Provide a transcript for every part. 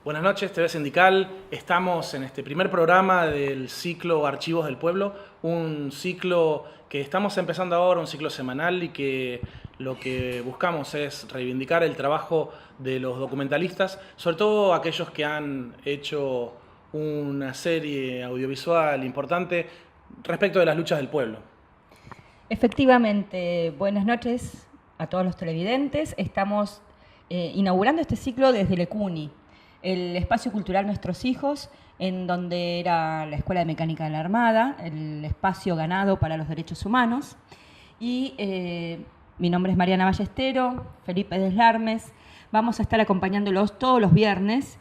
Buenas noches, TV Sindical. Estamos en este primer programa del ciclo Archivos del Pueblo, un ciclo que estamos empezando ahora, un ciclo semanal y que lo que buscamos es reivindicar el trabajo de los documentalistas, sobre todo aquellos que han hecho una serie audiovisual importante respecto de las luchas del pueblo. Efectivamente, buenas noches a todos los televidentes. Estamos inaugurando este ciclo desde Lecuni, el espacio cultural Nuestros Hijos, en donde era la Escuela de Mecánica de la Armada, el espacio ganado para los derechos humanos. Y mi nombre es Mariana Ballestero, Felipe Deslarmes. Vamos a estar acompañándolos todos los viernes,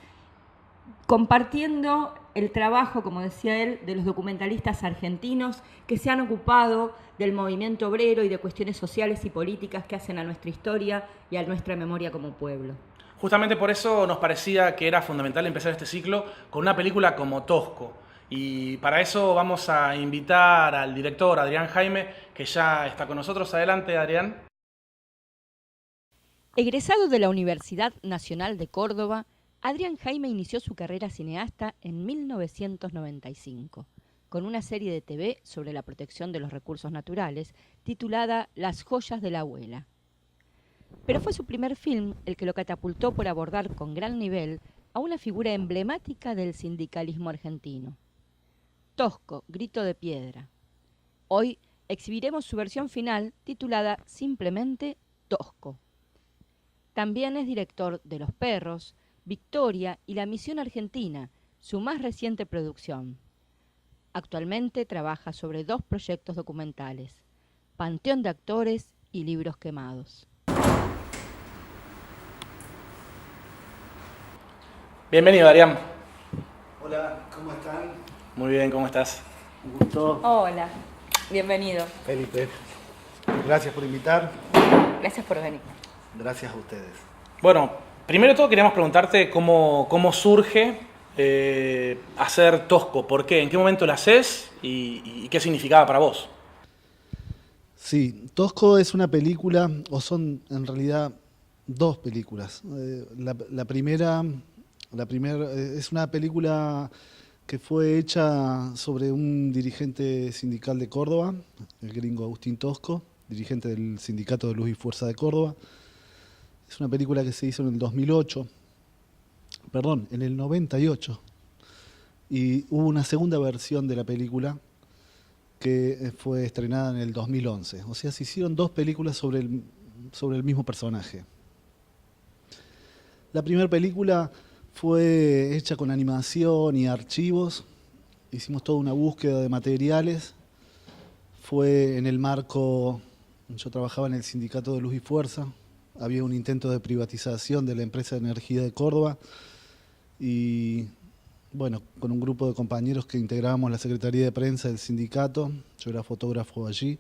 compartiendo el trabajo, como decía él, de los documentalistas argentinos que se han ocupado del movimiento obrero y de cuestiones sociales y políticas que hacen a nuestra historia y a nuestra memoria como pueblo. Justamente por eso nos parecía que era fundamental empezar este ciclo con una película como Tosco. Y para eso vamos a invitar al director Adrián Jaime, que ya está con nosotros. Adelante, Adrián. Egresado de la Universidad Nacional de Córdoba, Adrián Jaime inició su carrera cineasta en 1995, con una serie de TV sobre la protección de los recursos naturales, titulada Las joyas de la abuela. Pero fue su primer film el que lo catapultó por abordar con gran nivel a una figura emblemática del sindicalismo argentino. Tosco, Grito de Piedra. Hoy exhibiremos su versión final titulada simplemente Tosco. También es director de Los Perros, Victoria y La Misión Argentina, su más reciente producción. Actualmente trabaja sobre 2 proyectos documentales, Panteón de Actores y Libros Quemados. Bienvenido, Adrián. Hola, ¿cómo están? Muy bien, ¿cómo estás? Un gusto. Hola, bienvenido. Felipe, gracias por invitar. Gracias por venir. Gracias a ustedes. Bueno, primero de todo queríamos preguntarte cómo surge hacer Tosco. ¿Por qué? ¿En qué momento lo haces? ¿Y qué significaba para vos? Sí, Tosco es una película, o son en realidad 2 películas. La primera es una película que fue hecha sobre un dirigente sindical de Córdoba, el gringo Agustín Tosco, dirigente del Sindicato de Luz y Fuerza de Córdoba. Es una película que se hizo en el 2008, perdón, en el 98. Y hubo una segunda versión de la película que fue estrenada en el 2011. O sea, se hicieron 2 películas sobre el mismo personaje. La primera película fue hecha con animación y archivos. Hicimos toda una búsqueda de materiales. Fue en el marco, yo trabajaba en el Sindicato de Luz y Fuerza. Había un intento de privatización de la empresa de energía de Córdoba. Y bueno, con un grupo de compañeros que integrábamos la Secretaría de Prensa del sindicato, yo era fotógrafo allí,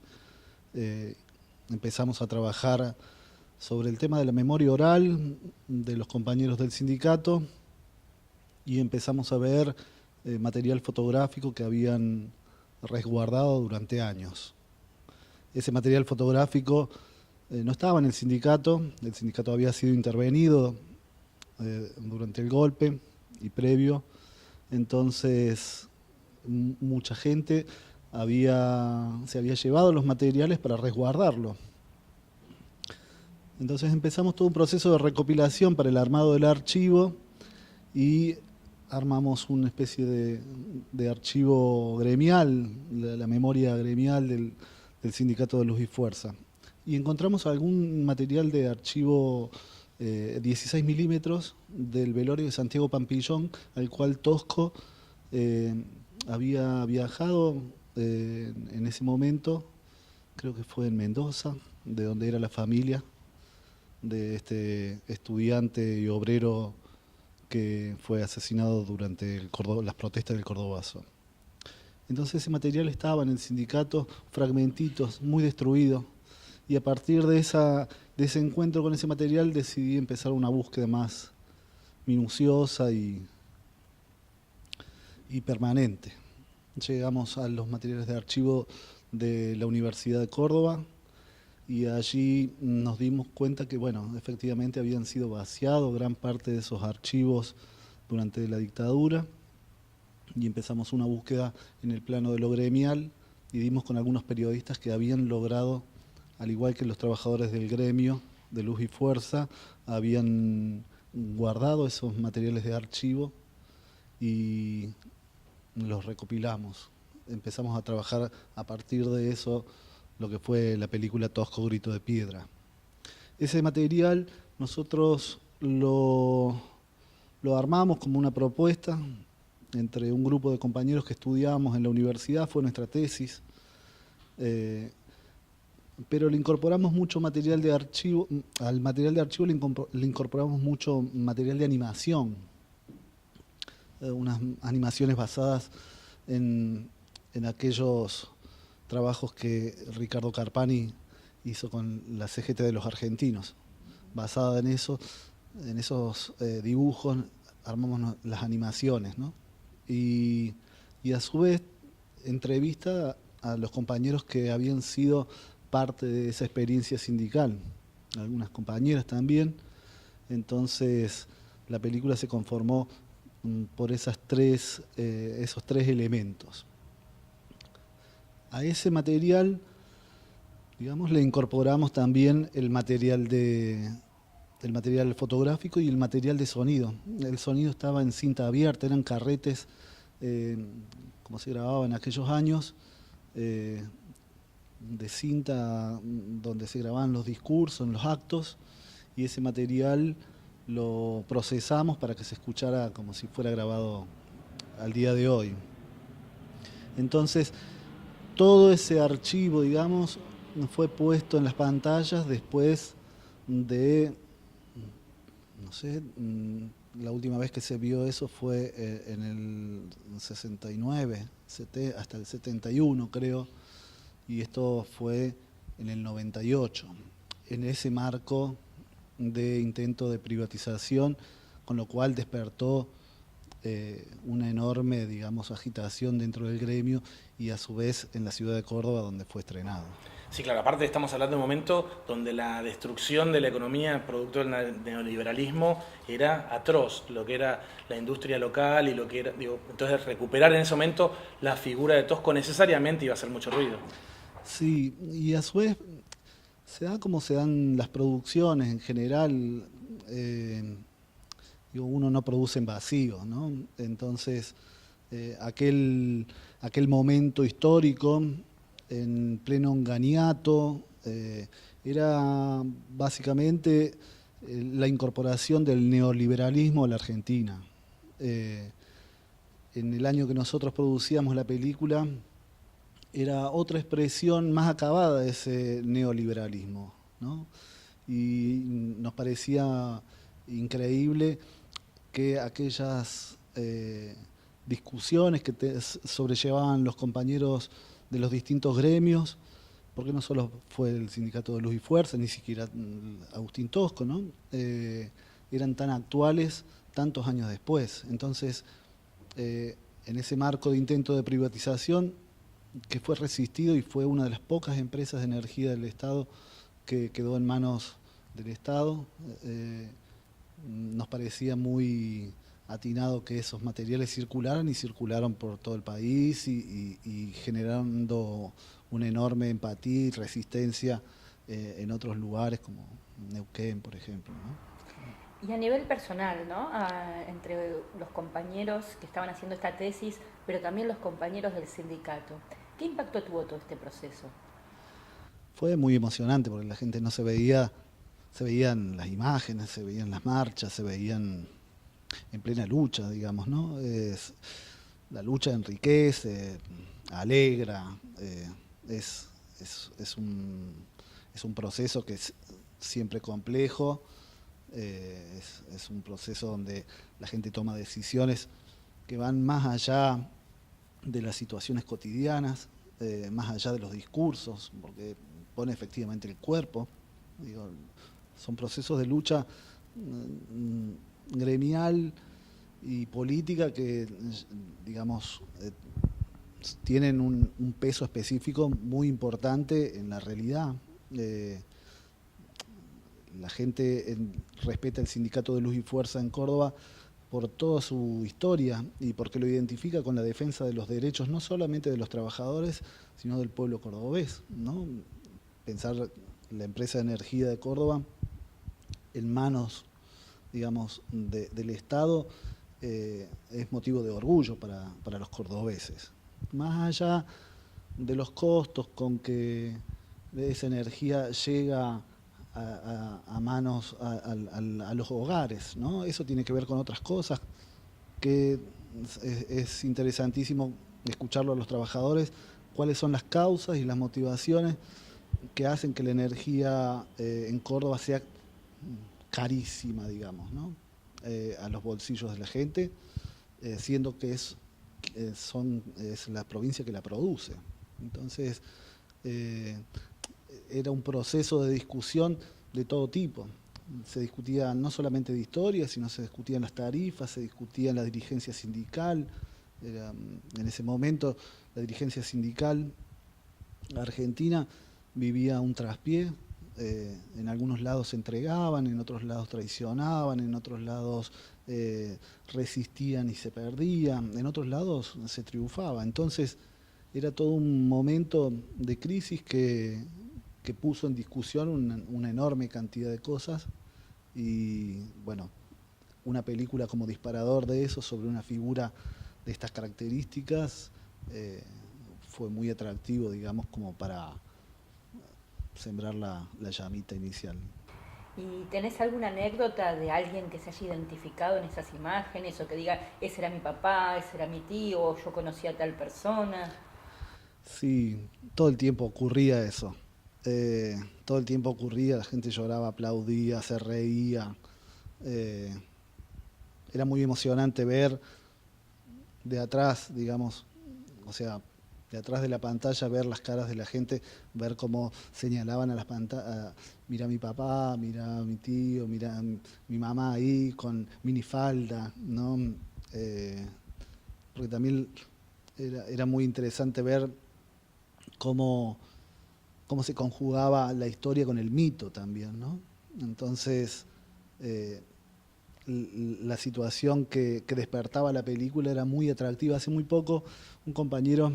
empezamos a trabajar sobre el tema de la memoria oral de los compañeros del sindicato y empezamos a ver material fotográfico que habían resguardado durante años. Ese material fotográfico no estaba en el sindicato había sido intervenido durante el golpe y previo. Entonces, mucha gente se había llevado los materiales para resguardarlo. Entonces empezamos todo un proceso de recopilación para el armado del archivo y armamos una especie de archivo gremial, la memoria gremial del Sindicato de Luz y Fuerza. Y encontramos algún material de archivo 16 milímetros del velorio de Santiago Pampillón, al cual Tosco había viajado en ese momento, creo que fue en Mendoza, de donde era la familia de este estudiante y obrero que fue asesinado durante las protestas del Cordobazo. Entonces ese material estaba en el sindicato, fragmentitos, muy destruido, y a partir de ese encuentro con ese material decidí empezar una búsqueda más minuciosa y permanente. Llegamos a los materiales de archivo de la Universidad de Córdoba y allí nos dimos cuenta que, bueno, efectivamente habían sido vaciados gran parte de esos archivos durante la dictadura y empezamos una búsqueda en el plano de lo gremial y dimos con algunos periodistas que habían logrado, al igual que los trabajadores del gremio de Luz y Fuerza, habían guardado esos materiales de archivo y los recopilamos. Empezamos a trabajar a partir de eso lo que fue la película Tosco Grito de Piedra. Ese material nosotros lo armamos como una propuesta entre un grupo de compañeros que estudiábamos en la universidad, fue nuestra tesis, pero le incorporamos mucho material de archivo, al material de archivo le incorporamos mucho material de animación, unas animaciones basadas en aquellos trabajos que Ricardo Carpani hizo con la CGT de los argentinos. Basada en eso, en esos dibujos, armamos las animaciones, ¿no? Y a su vez entrevista a los compañeros que habían sido parte de esa experiencia sindical, algunas compañeras también. Entonces la película se conformó por esos tres elementos. A ese material, digamos, le incorporamos también el material fotográfico y el material de sonido. El sonido estaba en cinta abierta, eran carretes, como se grababa en aquellos años, de cinta donde se grababan los discursos, los actos, y ese material lo procesamos para que se escuchara como si fuera grabado al día de hoy. Entonces, todo ese archivo, digamos, fue puesto en las pantallas después de, no sé, la última vez que se vio eso fue en el 69, hasta el 71 creo, y esto fue en el 98, en ese marco de intento de privatización, con lo cual despertó una enorme, digamos, agitación dentro del gremio y a su vez en la ciudad de Córdoba donde fue estrenado. Sí, claro, aparte estamos hablando de un momento donde la destrucción de la economía producto del neoliberalismo era atroz, lo que era la industria local y lo que era, digo, entonces recuperar en ese momento la figura de Tosco necesariamente iba a hacer mucho ruido. Sí, y a su vez se da como se dan las producciones en general, uno no produce en vacío, ¿no? Entonces, aquel momento histórico en pleno Onganiato era básicamente la incorporación del neoliberalismo a la Argentina. En el año que nosotros producíamos la película era otra expresión más acabada de ese neoliberalismo, ¿no? Y nos parecía increíble que aquellas discusiones que sobrellevaban los compañeros de los distintos gremios, porque no solo fue el sindicato de Luz y Fuerza, ni siquiera Agustín Tosco, ¿no? Eran tan actuales tantos años después. Entonces, en ese marco de intento de privatización, que fue resistido y fue una de las pocas empresas de energía del Estado que quedó en manos del Estado, nos parecía muy atinado que esos materiales circularan y circularon por todo el país y generando una enorme empatía y resistencia en otros lugares como Neuquén, por ejemplo, ¿no? Y a nivel personal, ¿no? Entre los compañeros que estaban haciendo esta tesis, pero también los compañeros del sindicato, ¿qué impacto tuvo todo este proceso? Fue muy emocionante porque la gente no se veían las imágenes, se veían las marchas, se veían en plena lucha, digamos, ¿no? La lucha enriquece, alegra, es un proceso que es siempre complejo, es un proceso donde la gente toma decisiones que van más allá de las situaciones cotidianas, más allá de los discursos, porque pone efectivamente el cuerpo. Digo, son procesos de lucha gremial y política que, digamos, tienen un peso específico muy importante en la realidad. La gente respeta el sindicato de Luz y Fuerza en Córdoba por toda su historia y porque lo identifica con la defensa de los derechos no solamente de los trabajadores, sino del pueblo cordobés, ¿no? Pensar la empresa de energía de Córdoba en manos, digamos, del Estado es motivo de orgullo para los cordobeses. Más allá de los costos con que esa energía llega a manos, a los hogares, ¿no? Eso tiene que ver con otras cosas que es interesantísimo escucharlo a los trabajadores, cuáles son las causas y las motivaciones que hacen que la energía en Córdoba sea carísima, digamos, ¿no? A los bolsillos de la gente, siendo que es la provincia que la produce. Entonces, era un proceso de discusión de todo tipo. Se discutía no solamente de historia, sino se discutían las tarifas, se discutía la dirigencia sindical. En ese momento, la dirigencia sindical argentina vivía un traspié. En algunos lados se entregaban, en otros lados traicionaban, en otros lados resistían y se perdían, en otros lados se triunfaba. Entonces era todo un momento de crisis que puso en discusión una enorme cantidad de cosas y bueno, una película como disparador de eso sobre una figura de estas características fue muy atractivo, digamos, como para sembrar la llamita inicial. ¿Y tenés alguna anécdota de alguien que se haya identificado en esas imágenes o que diga, ese era mi papá, ese era mi tío, o yo conocí a tal persona? Sí, todo el tiempo ocurría eso. Todo el tiempo ocurría, la gente lloraba, aplaudía, se reía. Era muy emocionante ver de atrás, digamos, o sea, de atrás de la pantalla, ver las caras de la gente, ver cómo señalaban a las pantallas, mira a mi papá, mira a mi tío, mira a mi mamá ahí con minifalda, ¿no? Porque también era muy interesante ver cómo se conjugaba la historia con el mito también, ¿no? Entonces, la situación que despertaba la película era muy atractiva. Hace muy poco un compañero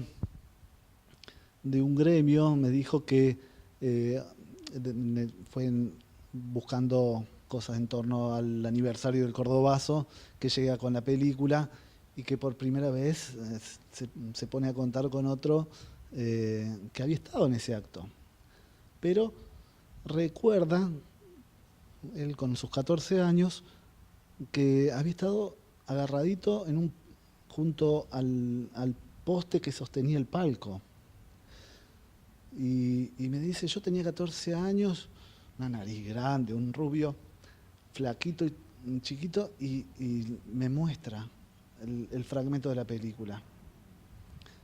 de un gremio me dijo que fue buscando cosas en torno al aniversario del Cordobazo, que llega con la película y que por primera vez se pone a contar con otro que había estado en ese acto. Pero recuerda, él con sus 14 años, que había estado agarradito junto al poste que sostenía el palco. Y me dice, yo tenía 14 años, una nariz grande, un rubio, flaquito y chiquito, y me muestra el fragmento de la película.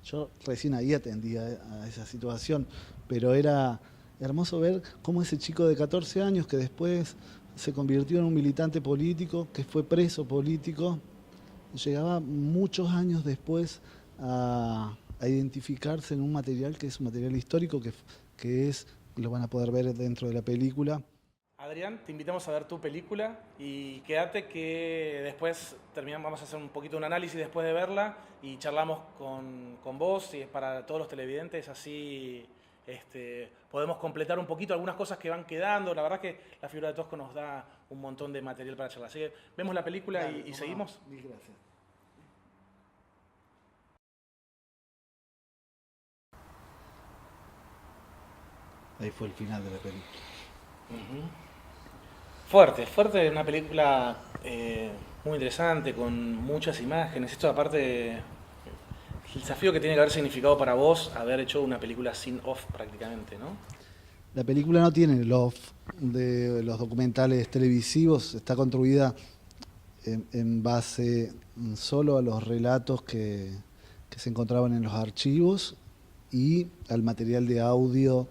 Yo recién ahí atendía a esa situación, pero era hermoso ver cómo ese chico de 14 años, que después se convirtió en un militante político, que fue preso político, llegaba muchos años después a identificarse en un material que es un material histórico, que lo van a poder ver dentro de la película. Adrián, te invitamos a ver tu película y quédate que después vamos a hacer un poquito un análisis después de verla y charlamos con vos y es para todos los televidentes, así podemos completar un poquito algunas cosas que van quedando. La verdad que la figura de Tosco nos da un montón de material para charlar. Así que vemos la película. Claro, y seguimos. Mil gracias. Ahí fue el final de la película. Fuerte, una película muy interesante, con muchas imágenes. Esto aparte, el desafío que tiene que haber significado para vos haber hecho una película sin off prácticamente, ¿no? La película no tiene el off de los documentales televisivos, está construida en base solo a los relatos que se encontraban en los archivos y al material de audio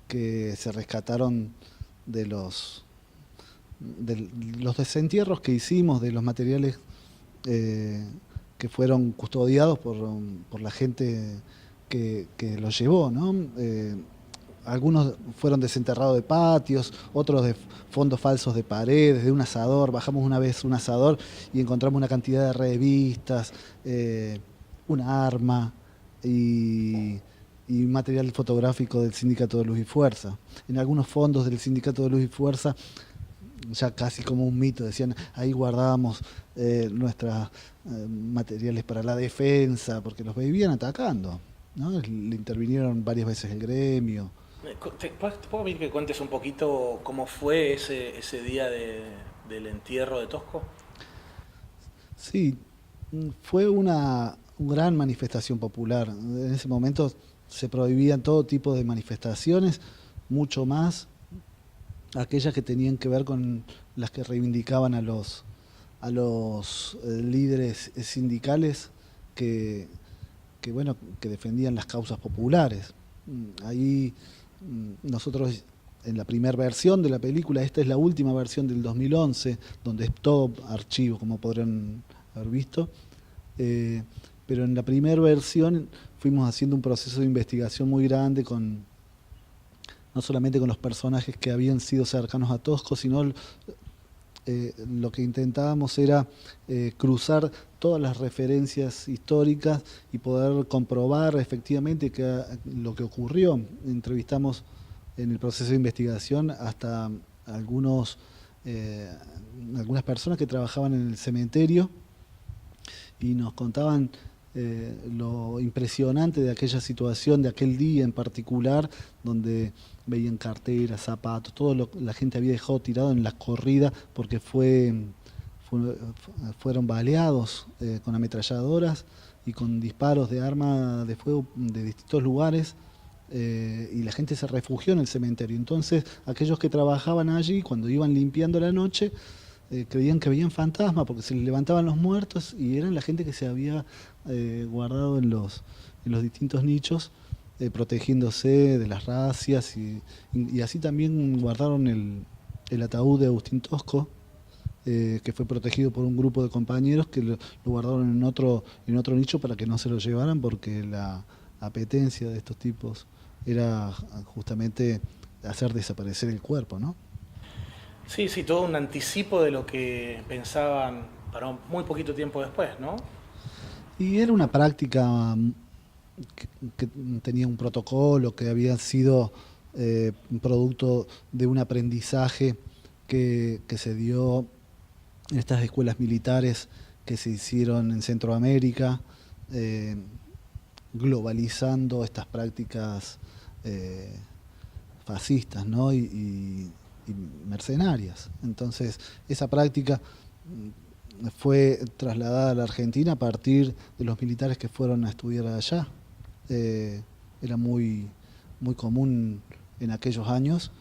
que se rescataron de los desentierros que hicimos, de los materiales que fueron custodiados por la gente que los llevó, ¿no? algunos fueron desenterrados de patios, otros de fondos falsos de paredes, de un asador. Bajamos una vez un asador y encontramos una cantidad de revistas, un arma y, y material fotográfico del Sindicato de Luz y Fuerza. En algunos fondos del Sindicato de Luz y Fuerza, ya casi como un mito, decían, ahí guardábamos nuestros materiales para la defensa, porque los vivían atacando, ¿no? Le intervinieron varias veces el gremio. ¿Te puedo pedir que cuentes un poquito cómo fue ese día del entierro de Tosco? Sí, fue una gran manifestación popular. En ese momento se prohibían todo tipo de manifestaciones, mucho más aquellas que tenían que ver con las que reivindicaban a los líderes sindicales que, bueno, que defendían las causas populares. Ahí nosotros en la primera versión de la película, esta es la última versión del 2011, donde es todo archivo, como podrán haber visto, eh, pero en la primera versión fuimos haciendo un proceso de investigación muy grande con no solamente con los personajes que habían sido cercanos a Tosco, sino lo que intentábamos era cruzar todas las referencias históricas y poder comprobar efectivamente lo que ocurrió. Entrevistamos en el proceso de investigación hasta algunas personas que trabajaban en el cementerio y nos contaban lo impresionante de aquella situación, de aquel día en particular, donde veían carteras, zapatos, la gente había dejado tirado en la corrida porque fueron baleados con ametralladoras y con disparos de arma de fuego de distintos lugares. Y la gente se refugió en el cementerio. Entonces, aquellos que trabajaban allí, cuando iban limpiando la noche, creían que veían fantasmas porque se les levantaban los muertos y eran la gente que se había guardado en los distintos nichos, protegiéndose de las racias y así también guardaron el ataúd de Agustín Tosco, que fue protegido por un grupo de compañeros que lo guardaron en otro nicho para que no se lo llevaran, porque la apetencia de estos tipos era justamente hacer desaparecer el cuerpo, ¿no? Sí, sí, todo un anticipo de lo que pensaban para muy poquito tiempo después, ¿no? Y era una práctica que tenía un protocolo, que había sido producto de un aprendizaje que se dio en estas escuelas militares que se hicieron en Centroamérica, eh, globalizando estas prácticas eh, fascistas, ¿no? Y mercenarias. Entonces, esa práctica fue trasladada a la Argentina a partir de los militares que fueron a estudiar allá. Era muy común en aquellos años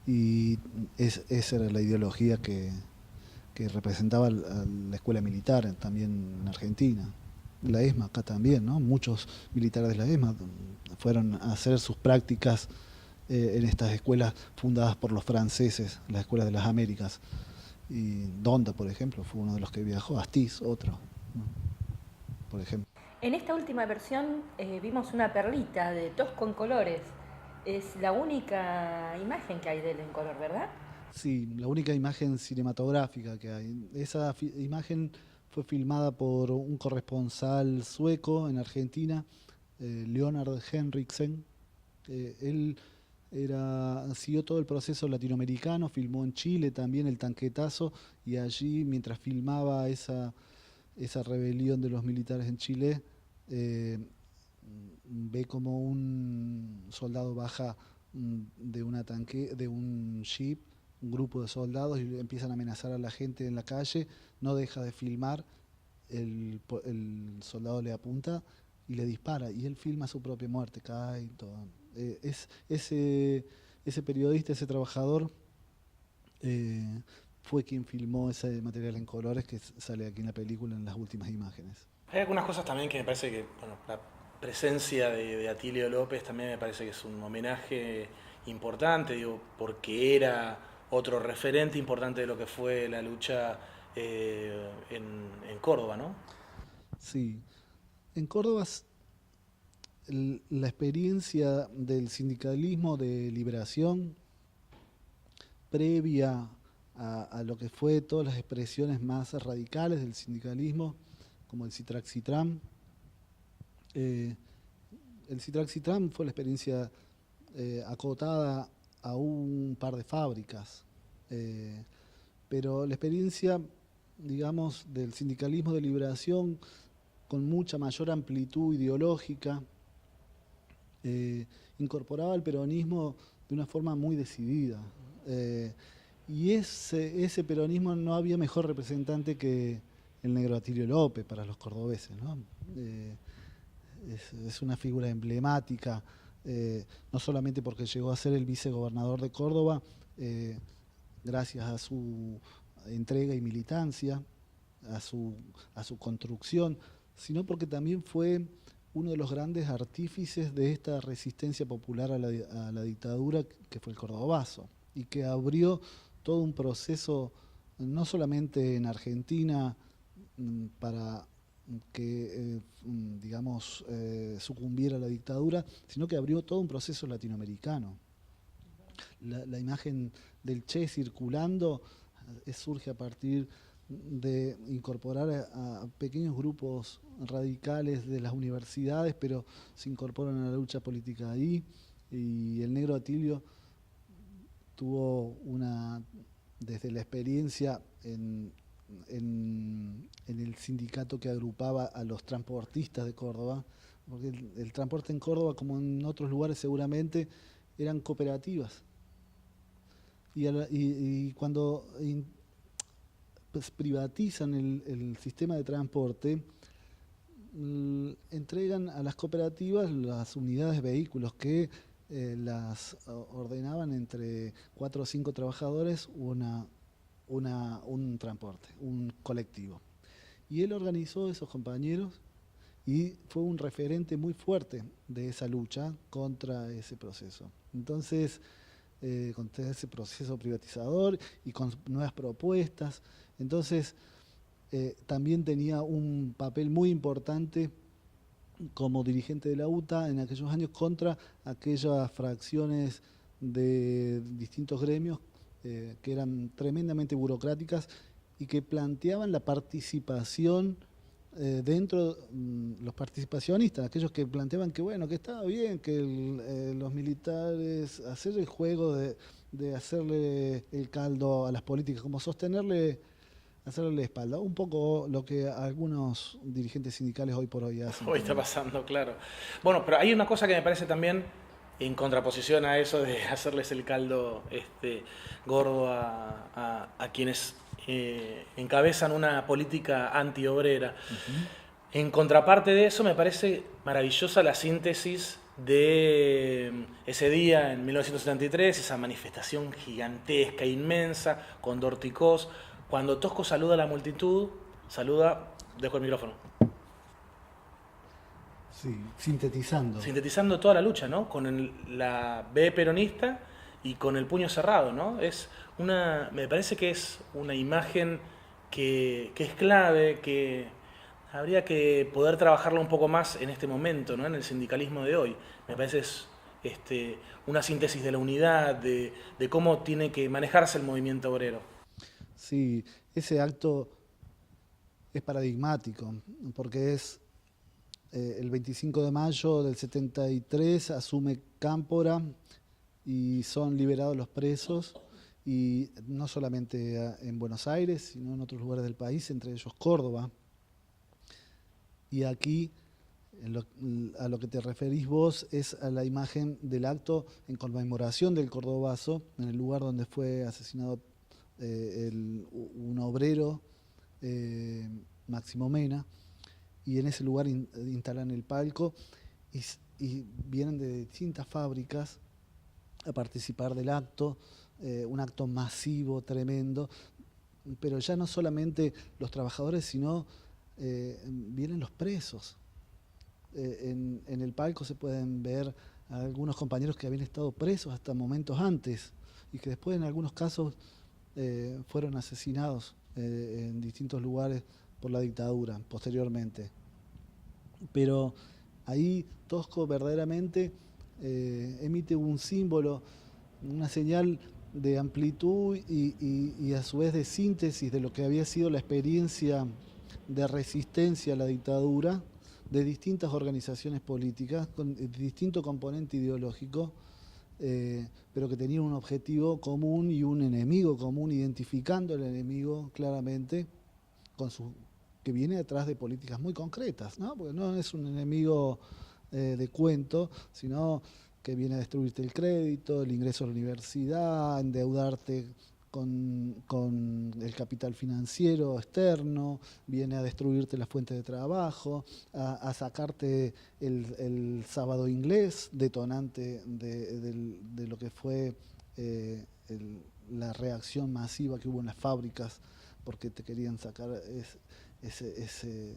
y esa era la ideología que representaba a la escuela militar también en Argentina. La ESMA acá también, ¿no? Muchos militares de la ESMA fueron a hacer sus prácticas en estas escuelas fundadas por los franceses, las escuelas de las Américas. Y Donda, por ejemplo, fue uno de los que viajó, Astiz, otro, ¿no? Por ejemplo. En esta última versión vimos una perlita de Tosco en colores. Es la única imagen que hay de él en color, ¿verdad? Sí, la única imagen cinematográfica que hay. Esa imagen fue filmada por un corresponsal sueco en Argentina, Leonard Henriksen. Él siguió todo el proceso latinoamericano, filmó en Chile también el tanquetazo y allí mientras filmaba esa rebelión de los militares en Chile, ve como un soldado baja de un jeep, un grupo de soldados y empiezan a amenazar a la gente en la calle, no deja de filmar, el soldado le apunta y le dispara y él filma su propia muerte, cae y todo. Ese periodista, ese trabajador, fue quien filmó ese material en colores que sale aquí en la película en las últimas imágenes. Hay algunas cosas también que me parece que, bueno, la presencia de Atilio López también me parece que es un homenaje importante, digo, porque era otro referente importante de lo que fue la lucha en Córdoba, ¿no? Sí, en Córdoba la experiencia del sindicalismo de liberación previa a lo que fue todas las expresiones más radicales del sindicalismo, como el Citrax-Citram. El Citrax-Citram fue la experiencia acotada a un par de fábricas, pero la experiencia, digamos, del sindicalismo de liberación con mucha mayor amplitud ideológica, incorporaba al peronismo de una forma muy decidida. Y ese peronismo no había mejor representante que el negro Atilio López para los cordobeses, ¿no? Es una figura emblemática, no solamente porque llegó a ser el vicegobernador de Córdoba, gracias a su entrega y militancia, a su construcción, sino porque también fue uno de los grandes artífices de esta resistencia popular a la dictadura, que fue el cordobazo, y que abrió todo un proceso, no solamente en Argentina, para que, digamos, sucumbiera a la dictadura, sino que abrió todo un proceso latinoamericano. La imagen del Che circulando surge a partir de incorporar a pequeños grupos radicales de las universidades, pero se incorporan a la lucha política ahí, y el negro Atilio tuvo desde la experiencia en el sindicato que agrupaba a los transportistas de Córdoba, porque el transporte en Córdoba, como en otros lugares seguramente, eran cooperativas. Y cuando pues privatizan el sistema de transporte, entregan a las cooperativas las unidades de vehículos que las ordenaban entre 4 o 5 trabajadores, un transporte, un colectivo. Y él organizó a esos compañeros y fue un referente muy fuerte de esa lucha contra ese proceso. Entonces, contra ese proceso privatizador y con nuevas propuestas. Entonces, también tenía un papel muy importante como dirigente de la UTA en aquellos años contra aquellas fracciones de distintos gremios que eran tremendamente burocráticas y que planteaban la participación dentro los participacionistas, aquellos que planteaban que bueno, que estaba bien que los militares hacer el juego de hacerle el caldo a las políticas, como hacerle la espalda, un poco lo que algunos dirigentes sindicales hoy por hoy hacen. Hoy está pasando, claro. Bueno, pero hay una cosa que me parece también en contraposición a eso de hacerles el caldo gordo a quienes encabezan una política antiobrera. En contraparte de eso, me parece maravillosa la síntesis de ese día en 1973, esa manifestación gigantesca, inmensa, con Dorticós. Cuando Tosco saluda a la multitud, dejo el micrófono. Sí, sintetizando. Sintetizando toda la lucha, ¿no? Con la B peronista y con el puño cerrado, ¿no? Me parece que es una imagen que es clave, que habría que poder trabajarla un poco más en este momento, ¿no? En el sindicalismo de hoy. Me parece una síntesis de la unidad, de cómo tiene que manejarse el movimiento obrero. Sí, ese acto es paradigmático, porque es el 25 de mayo del 73, asume Cámpora y son liberados los presos, y no solamente en Buenos Aires, sino en otros lugares del país, entre ellos Córdoba. Y aquí, a lo que te referís vos, es a la imagen del acto en conmemoración del Cordobazo, en el lugar donde fue asesinado un obrero, Máximo Mena, y en ese lugar instalan el palco y vienen de distintas fábricas a participar del acto, un acto masivo, tremendo, pero ya no solamente los trabajadores, sino vienen los presos. En el palco se pueden ver a algunos compañeros que habían estado presos hasta momentos antes y que después en algunos casos fueron asesinados en distintos lugares por la dictadura posteriormente. Pero Ahí Tosco verdaderamente emite un símbolo, una señal de amplitud y a su vez de síntesis de lo que había sido la experiencia de resistencia a la dictadura de distintas organizaciones políticas con distinto componente ideológico, pero que tenían un objetivo común y un enemigo común, identificando el enemigo claramente que viene detrás de políticas muy concretas, ¿no? Porque no es un enemigo de cuento, sino que viene a destruirte el crédito, el ingreso a la universidad, endeudarte con el capital financiero externo, viene a destruirte la fuente de trabajo, a sacarte el sábado inglés, detonante de lo que fue la reacción masiva que hubo en las fábricas, porque te querían sacar ese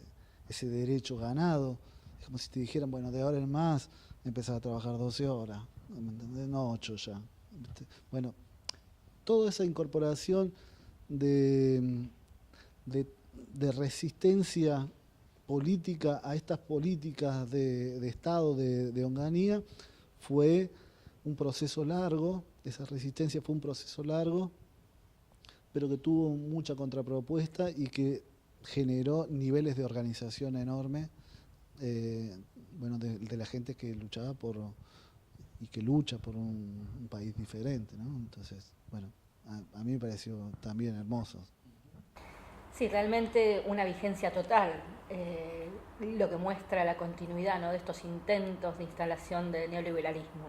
derecho ganado. Es como si te dijeran, bueno, de ahora en más empezás a trabajar 12 horas, ¿me entendés? No 8 ya. Bueno, toda esa incorporación de resistencia política a estas políticas de Estado, de Onganía, fue un proceso largo. Esa resistencia fue un proceso largo, pero que tuvo mucha contrapropuesta y que generó niveles de organización enormes, de la gente que luchaba y que lucha por un país diferente, ¿no? Entonces, bueno, a mí me pareció también hermoso. Sí, realmente una vigencia total, lo que muestra la continuidad, ¿no?, de estos intentos de instalación del neoliberalismo.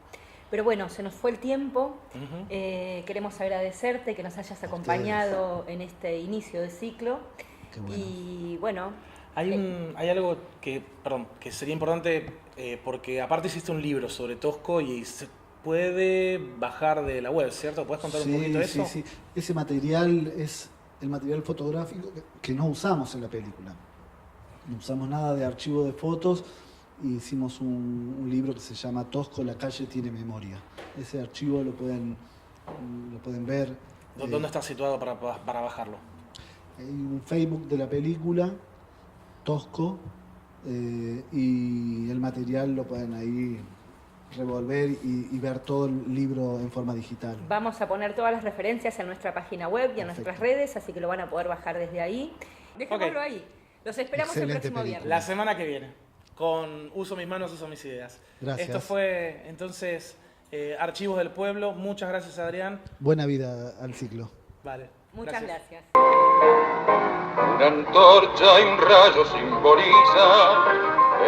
Pero bueno, se nos fue el tiempo. Queremos agradecerte que nos hayas acompañado en este inicio de ciclo. Qué bueno. Y bueno, hay algo que sería importante, porque aparte hiciste un libro sobre Tosco y se puede bajar de la web, ¿cierto? ¿Puedes contar un poquito de eso? Sí. Ese material es el material fotográfico que no usamos en la película. No usamos nada de archivo de fotos y hicimos un libro que se llama Tosco, la calle tiene memoria. Ese archivo lo pueden ver. ¿Dónde está situado para bajarlo? Hay un Facebook de la película, Tosco, y el material lo pueden ahí revolver y ver todo el libro en forma digital. Vamos a poner todas las referencias en nuestra página web y en nuestras redes, así que lo van a poder bajar desde ahí. Dejémoslo ahí. Los esperamos Excelente el próximo película. viernes. La semana que viene, con Uso mis manos, uso mis ideas. Gracias. Esto fue entonces Archivos del Pueblo. Muchas gracias, Adrián. Buena vida al ciclo. Vale. Muchas gracias. Una antorcha y un rayo simboliza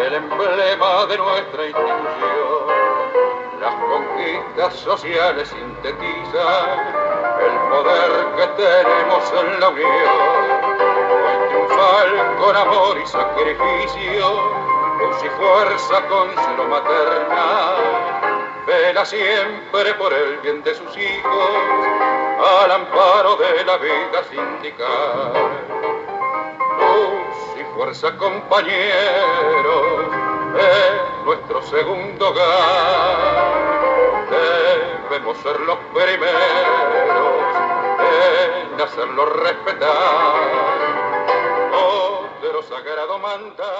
el emblema de nuestra institución. Las conquistas sociales sintetizan el poder que tenemos en la unión. Hoy triunfal con amor y sacrificio, luz y fuerza con celo maternal. Vela siempre por el bien de sus hijos, al amparo de la vida sindical. Luz y fuerza, compañeros, es nuestro segundo hogar. Debemos ser los primeros en hacerlo respetar. Otro sagrado mandato